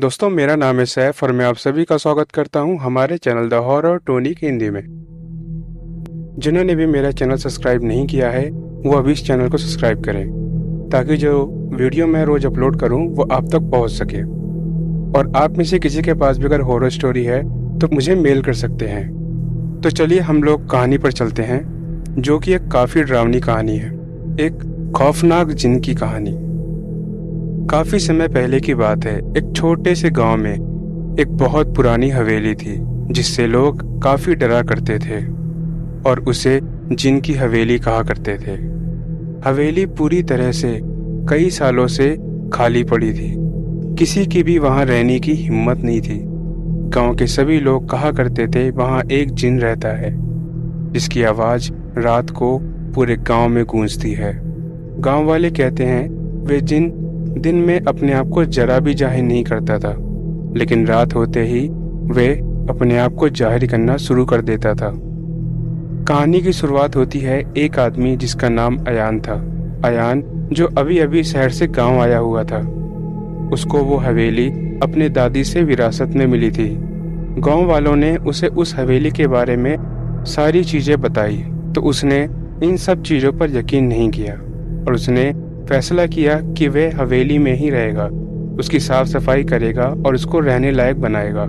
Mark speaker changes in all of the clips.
Speaker 1: दोस्तों, मेरा नाम है सैफ और मैं आप सभी का स्वागत करता हूं हमारे channel the horror tonic Hindi में। जिन्होंने भी मेरा चैनल सब्सक्राइब नहीं किया है वो अभी इस चैनल को सब्सक्राइब करें ताकि जो वीडियो मैं रोज अपलोड करूं वो आप तक पहुंच सके। और आप में से किसी के पास भी अगर हॉरर स्टोरी है तो मुझे मेल कर सकते हैं। तो चलिए हम लोग कहानी पर चलते हैं, जो कि एक काफ़ी डरावनी कहानी है, एक खौफनाक जिन की कहानी। काफी समय पहले की बात है। एक छोटे से गांव में एक बहुत पुरानी हवेली थी जिससे लोग काफी डरा करते थे और उसे जिन की हवेली कहा करते थे। हवेली पूरी तरह से कई सालों से खाली पड़ी थी, किसी की भी वहां रहने की हिम्मत नहीं थी। गांव के सभी लोग कहा करते थे वहां एक जिन रहता है जिसकी आवाज रात को पूरे गांव में गूंजती है। गांव वाले कहते हैं वे जिन दिन में अपने आप को जरा भी जाहिर नहीं करता था, लेकिन रात होते ही वे अपने आप को जाहिर करना शुरू कर देता था। कहानी की शुरुआत होती है एक आदमी जिसका नाम अयान था। अयान जो अभी अभी शहर से गांव आया हुआ था। उसको वो हवेली अपने दादी से विरासत में मिली थी। गांव वालों ने उसे उस हवेली के बारे में सारी चीजें बताई तो उसने इन सब चीजों पर यकीन नहीं किया और उसने फैसला किया कि वे हवेली में ही रहेगा, उसकी साफ सफाई करेगा और उसको रहने लायक बनाएगा।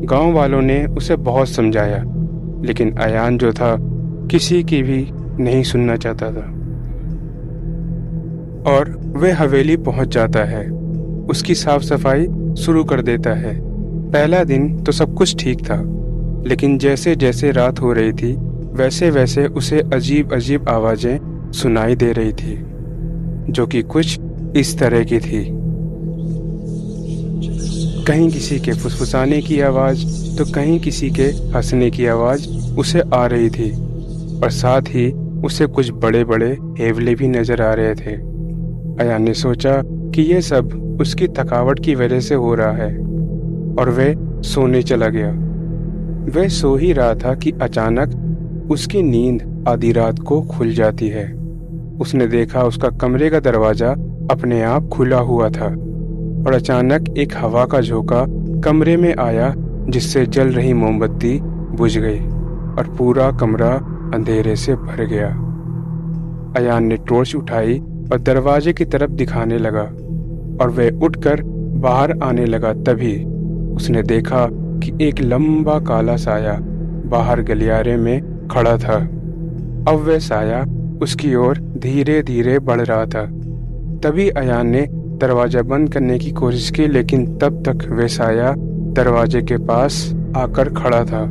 Speaker 1: गांव वालों ने उसे बहुत समझाया, लेकिन अयान जो था किसी की भी नहीं सुनना चाहता था और वे हवेली पहुंच जाता है। उसकी साफ सफाई शुरू कर देता है। पहला दिन तो सब कुछ ठीक था, लेकिन जैसे जैसे रात हो रही थी वैसे वैसे उसे अजीब अजीब आवाजें सुनाई दे रही थी, जो कि कुछ इस तरह की थी। कहीं किसी के फुसफुसाने की आवाज तो कहीं किसी के हंसने की आवाज उसे आ रही थी और साथ ही उसे कुछ बड़े बड़े हेवले भी नजर आ रहे थे। अयान ने सोचा कि यह सब उसकी थकावट की वजह से हो रहा है और वह सोने चला गया। वह सो ही रहा था कि अचानक उसकी नींद आधी रात को खुल जाती है। उसने देखा उसका कमरे का दरवाजा अपने आप खुला हुआ था और अचानक एक हवा का झोंका कमरे में आया जिससे जल रही मोमबत्ती बुझ गई और पूरा कमरा अंधेरे से भर गया। अयान ने टॉर्च उठाई और दरवाजे की तरफ दिखाने लगा और वह उठकर बाहर आने लगा। तभी उसने देखा कि एक लंबा काला साया बाहर गलियारे में खड़ा था। अब वह साया उसकी ओर धीरे धीरे बढ़ रहा था। तभी अयान ने दरवाजा बंद करने की कोशिश की, लेकिन तब तक वह साया दरवाजे के पास आकर खड़ा था।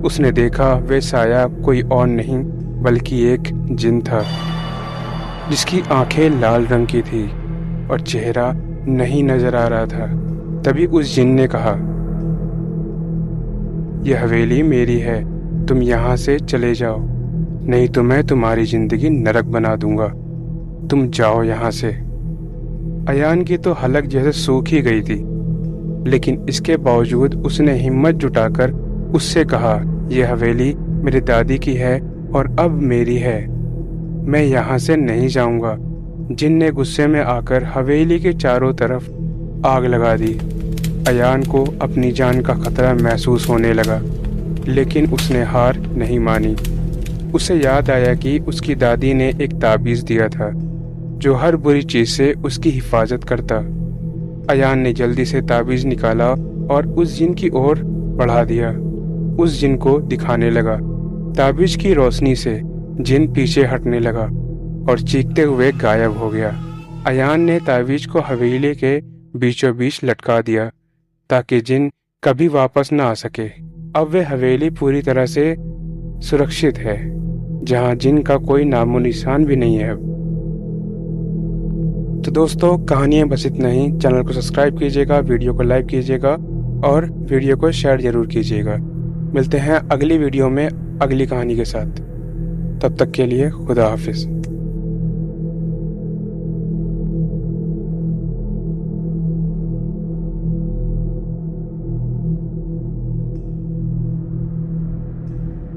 Speaker 1: उसने देखा वह साया कोई और नहीं बल्कि एक जिन था, जिसकी आंखें लाल रंग की थी और चेहरा नहीं नजर आ रहा था। तभी उस जिन ने कहा, यह हवेली मेरी है, तुम यहाँ से चले जाओ, नहीं तो मैं तुम्हारी जिंदगी नरक बना दूंगा। तुम जाओ यहाँ से। अयान की तो हलक जैसे सूख ही गई थी, लेकिन इसके बावजूद उसने हिम्मत जुटाकर उससे कहा, यह हवेली मेरी दादी की है और अब मेरी है, मैं यहाँ से नहीं जाऊंगा। जिन ने गुस्से में आकर हवेली के चारों तरफ आग लगा दी। अयान को अपनी जान का खतरा महसूस होने लगा, लेकिन उसने हार नहीं मानी। उसे याद आया कि उसकी दादी ने एक ताबीज दिया था जो हर बुरी चीज से उसकी हिफाजत करता। अयान ने जल्दी से ताबीज निकाला और उस जिन की ओर बढ़ा दिया। उस जिन को दिखाने लगा। ताबीज की रोशनी से जिन पीछे हटने लगा और चीखते हुए गायब हो गया। अयान ने ताबीज को हवेली के बीचों बीच लटका दिया ताकि जिन कभी वापस न आ सके। अब वह हवेली पूरी तरह से सुरक्षित है, जहां जिन का कोई नामो निशान भी नहीं है। तो दोस्तों, कहानियां बस इतना ही। चैनल को सब्सक्राइब कीजिएगा, वीडियो को लाइक कीजिएगा और वीडियो को शेयर जरूर कीजिएगा। मिलते हैं अगली वीडियो में अगली कहानी के साथ। तब तक के लिए खुदा हाफिज।